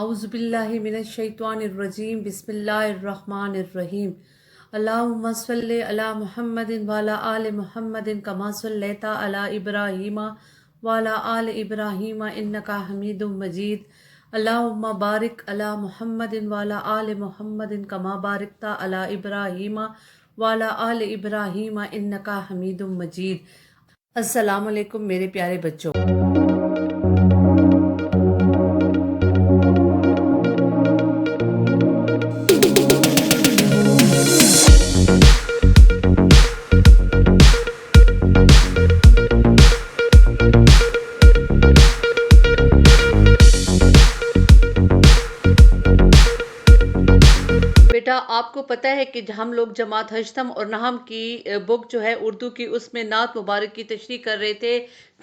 अऊज़ु बिल्लाहि मिनश्शैतानिर्रजीम बिस्मिल्लाहिर्रहमानिर्रहीम अल्लाहुम्मा सल्लि अला मुहम्मदिन वाला आले मुहम्मदिन कमा सल्लैता अला इब्राहीमा वाला आले इब्राहीमा इन्नका हमीदुम मजीद अल्लाहुम्मा बारिक अला मुहम्मदिन वाला आले मुहम्मदिन कमा बारिकता अला इब्राहीमा वाला आले इब्राहीमा इन्नका हमीदुम मजीद। अस्सलाम वालेकुम मेरे प्यारे बच्चों। बेटा आपको पता है कि हम लोग जमात हश्तम और नहम की बुक जो है उर्दू की, उसमें नात मुबारक की तशरीह कर रहे थे।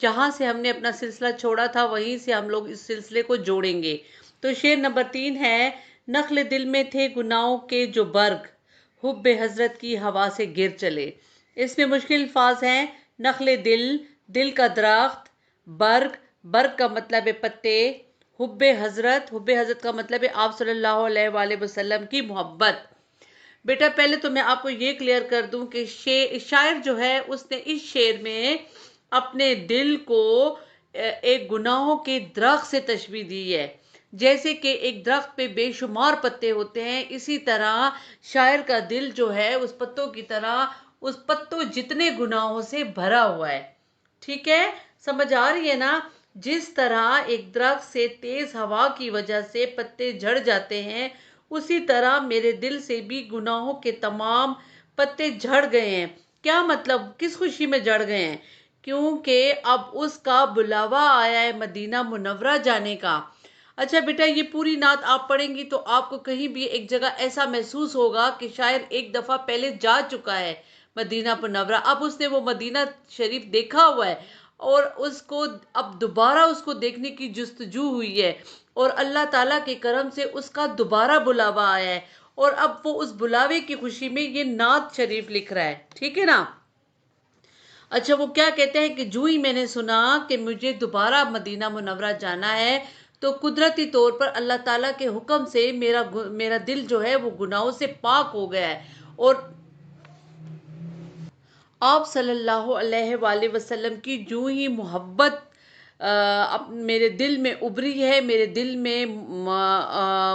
जहाँ से हमने अपना सिलसिला छोड़ा था वहीं से हम लोग इस सिलसिले को जोड़ेंगे। तो शेर नंबर 3 है, नख्ल दिल में थे गुनाहों के जो बर्ग, हुब्बे हजरत की हवा से गिर चले। इसमें मुश्किल अल्फाज हैं। नख्ल दिल, दिल का दरख्त, बर्ग, बर्ग का मतलब है पत्ते, हुब्बे हजरत का मतलब है आप सल्लल्लाहु अलैहि वसल्लम की मोहब्बत। बेटा पहले तो मैं आपको ये क्लियर कर दूं कि शायर जो है उसने इस शेर में अपने दिल को एक गुनाहों के दरख्त से तशबीह दी है। जैसे कि एक दरख्त पे बेशुमार पत्ते होते हैं, इसी तरह शायर का दिल जो है उस पत्तों की तरह, उस पत्तों जितने गुनाहों से भरा हुआ है। ठीक है, समझ आ रही है ना? जिस तरह एक दरख्त से तेज हवा की वजह से पत्ते झड़ जाते हैं, उसी तरह मेरे दिल से भी गुनाहों के तमाम पत्ते झड़ गए हैं। क्या मतलब, किस खुशी में झड़ गए हैं? क्योंकि अब उसका बुलावा आया है मदीना मुनव्वरा जाने का। अच्छा बेटा, ये पूरी नात आप पढ़ेंगी तो आपको कहीं भी एक जगह ऐसा महसूस होगा कि शायद एक दफ़ा पहले जा चुका है मदीना मुनव्वरा, अब उसने वो मदीना शरीफ देखा हुआ है और उसको अब दोबारा उसको देखने की जुस्तजू हुई है और अल्लाह ताला के करम से उसका दोबारा बुलावा आया है और अब वो उस बुलावे की खुशी में ये नात शरीफ लिख रहा है। ठीक है ना? अच्छा, वो क्या कहते हैं कि जूं ही मैंने सुना कि मुझे दोबारा मदीना मुनव्वरा जाना है, तो कुदरती तौर पर अल्लाह ताला के हुक्म से मेरा दिल जो है वो गुनाहों से पाक हो गया है और आप सल्लल्लाहु अलैहि वसल्लम की जूं ही मोहब्बत अब मेरे दिल में उभरी है, मेरे दिल में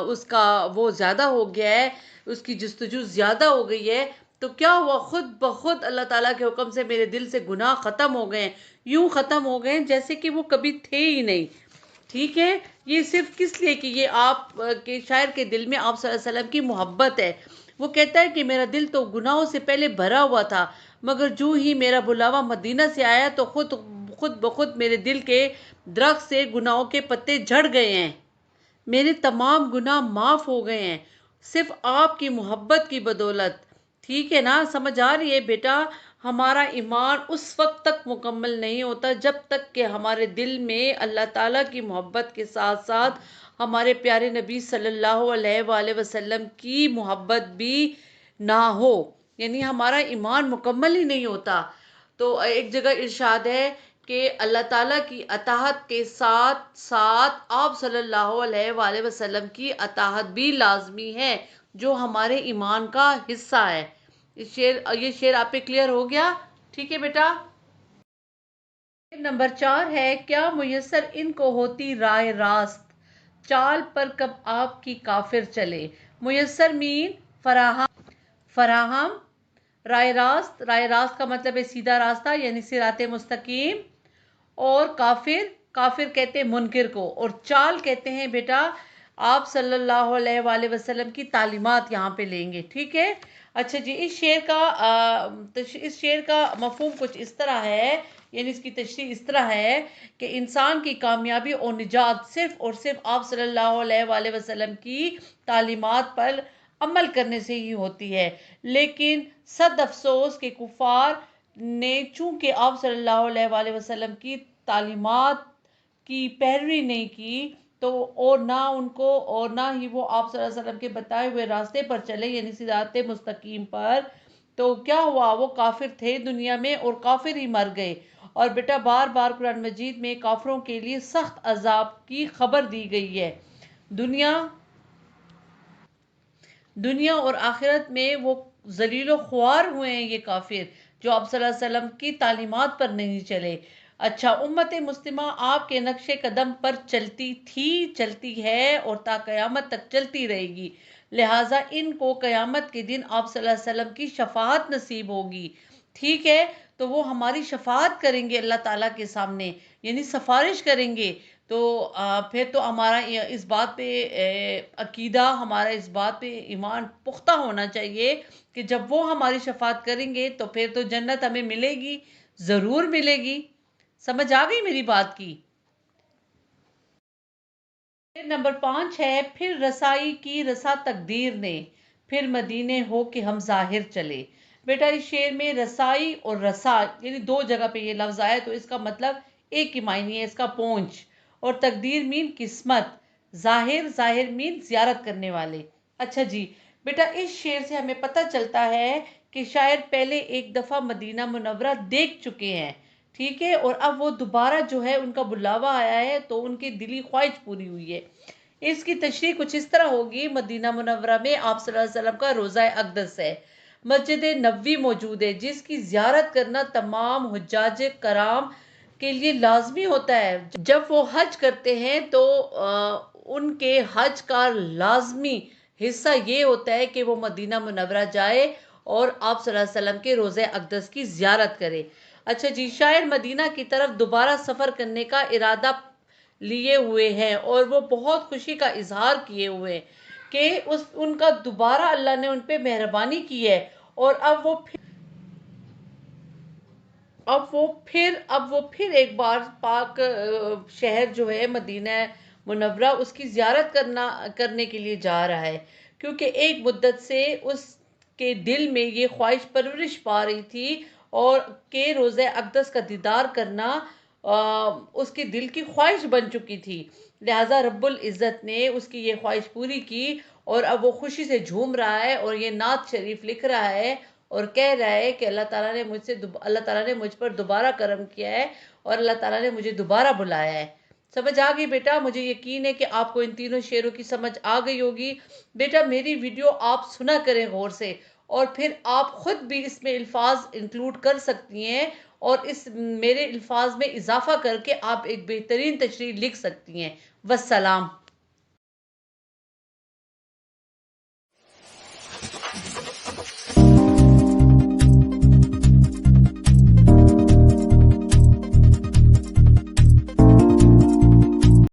उसका वो ज़्यादा हो गया है, उसकी जुस्तजू ज़्यादा हो गई है। तो क्या हुआ, खुद ब खुद अल्लाह ताला के हुक्म से मेरे दिल से गुनाह ख़त्म हो गए हैं। यूं ख़त्म हो गए हैं जैसे कि वो कभी थे ही नहीं। ठीक है, ये सिर्फ किस लिए कि ये आप के शायर के दिल में आप सल्लल्लाहु अलैहि वसल्लम की मोहब्बत है। वो कहता है कि मेरा दिल तो गुनाहों से पहले भरा हुआ था, मगर जूं ही मेरा बुलावा मदीना से आया तो खुद खुद ब खुद मेरे दिल के दरख्त से गुनाहों के पत्ते झड़ गए हैं, मेरे तमाम गुनाह माफ़ हो गए हैं, सिर्फ आपकी मोहब्बत की बदौलत। ठीक है ना? समझ आ रही है बेटा? हमारा ईमान उस वक्त तक मुकम्मल नहीं होता जब तक कि हमारे दिल में अल्लाह ताला की मोहब्बत के साथ साथ हमारे प्यारे नबी सल्लल्लाहु अलैहि वसल्लम की मोहब्बत भी ना हो, यानी हमारा ईमान मुकम्मल ही नहीं होता। तो एक जगह इरशाद है कि अल्लाह ताला की अताहत के साथ साथ आप सल्लल्लाहु अलैहि वसल्लम की अताहत भी लाजमी है, जो हमारे ईमान का हिस्सा है। ये शेर आप पे क्लियर हो गया? ठीक है बेटा। नंबर 4 है, क्या मुयस्सर इनको होती राय रास्त, चाल पर कब आपकी काफिर चले। मुयस्सर मीन फराहम, फराहम, राय रास्त का मतलब है सीधा रास्ता यानी सिराते मुस्तकीम, और काफिर, काफिर कहते हैं मुनकिर को, और चाल कहते हैं बेटा आप सल्लल्लाहु अलैहि वसल्लम की तालीमात यहाँ पे लेंगे। ठीक है। अच्छा जी, इस शेर का मफहूम कुछ इस तरह है, यानी इसकी तशरीह इस तरह है कि इंसान की कामयाबी और निजात सिर्फ और सिर्फ आप सल्लल्लाहु अलैहि वसल्लम की तालीमात पर अमल करने से ही होती है। लेकिन सद अफसोस के कुफार ने चूंकि आप सल्लल्लाहु अलैहि वसल्लम की तालीमात की पैरवी नहीं की, तो और ना ही वो आप सल्लल्लाहु अलैहि वसल्लम के बताए हुए रास्ते पर चले यानी सिराते मुस्तकीम पर, तो क्या हुआ, वो काफिर थे दुनिया में और काफिर ही मर गए। और बेटा बार बार कुरान मजीद में काफिरों के लिए सख्त अजाब की खबर दी गई है। دنیا دنیا اور آخرت میں وہ ذلیل و خوار ہوئے ہیں یہ کافر جو آپ صلی اللہ علیہ وسلم کی تعلیمات پر نہیں چلے۔ اچھا، امت مسلمہ آپ کے نقش قدم پر چلتی تھی، چلتی ہے اور تا قیامت تک چلتی رہے گی، لہٰذا ان کو قیامت کے دن آپ صلی اللہ علیہ وسلم کی شفاعت نصیب ہوگی۔ ٹھیک ہے، تو وہ ہماری شفاعت کریں گے اللہ تعالیٰ کے سامنے، یعنی سفارش کریں گے۔ تو پھر تو ہمارا اس بات پہ عقیدہ، ہمارا اس بات پہ ایمان پختہ ہونا چاہیے کہ جب وہ ہماری شفاعت کریں گے تو پھر تو جنت ہمیں ملے گی، ضرور ملے گی۔ سمجھ آ گئی میری بات کی؟ پھر نمبر 5 ہے، پھر رسائی کی رسا تقدیر نے، پھر مدینے ہو کہ ہم ظاہر چلے۔ بیٹا اس شعر میں رسائی اور رسا یعنی دو جگہ پہ یہ لفظ آیا، تو اس کا مطلب ایک ہی معنی ہے، اس کا پہنچ، اور تقدیر مین قسمت، ظاہر، ظاہر مین زیارت کرنے والے۔ اچھا جی بیٹا، اس شعر سے ہمیں پتہ چلتا ہے کہ شاعر پہلے ایک دفعہ مدینہ منورہ دیکھ چکے ہیں، ٹھیک ہے، اور اب وہ دوبارہ جو ہے ان کا بلاوا آیا ہے تو ان کی دلی خواہش پوری ہوئی ہے۔ اس کی تشریح کچھ اس طرح ہوگی، مدینہ منورہ میں آپ صلی اللہ علیہ وسلم کا روضہ اقدس ہے، مسجد نبوی موجود ہے جس کی زیارت کرنا تمام حجاج کرام کے لیے لازمی ہوتا ہے۔ جب وہ حج کرتے ہیں تو ان کے حج کا لازمی حصہ یہ ہوتا ہے کہ وہ مدینہ منورہ جائے اور آپ صلی اللہ علیہ وسلم کے روضہ اقدس کی زیارت کرے۔ اچھا جی، شاعر مدینہ کی طرف دوبارہ سفر کرنے کا ارادہ لیے ہوئے ہیں اور وہ بہت خوشی کا اظہار کیے ہوئے ہیں کہ ان کا دوبارہ اللہ نے ان پہ مہربانی کی ہے، اور اب وہ پھر ایک بار پاک شہر جو ہے مدینہ منورہ، اس کی زیارت کرنے کے لیے جا رہا ہے، کیونکہ ایک مدت سے اس کے دل میں یہ خواہش پرورش پا رہی تھی اور کہ روضہ اقدس کا دیدار کرنا اس کے دل کی خواہش بن چکی تھی، لہٰذا رب العزت نے اس کی یہ خواہش پوری کی، اور اب وہ خوشی سے جھوم رہا ہے اور یہ نعت شریف لکھ رہا ہے اور کہہ رہا ہے کہ اللہ تعالیٰ نے مجھ پر دوبارہ کرم کیا ہے اور اللہ تعالیٰ نے مجھے دوبارہ بلایا ہے۔ سمجھ آ گئی بیٹا؟ مجھے یقین ہے کہ آپ کو ان تینوں شعروں کی سمجھ آ گئی ہوگی۔ بیٹا میری ویڈیو آپ سنا کریں غور سے، اور پھر آپ خود بھی اس میں الفاظ انکلوڈ کر سکتی ہیں اور اس میرے الفاظ میں اضافہ کر کے آپ ایک بہترین تشریح لکھ سکتی ہیں۔ والسلام۔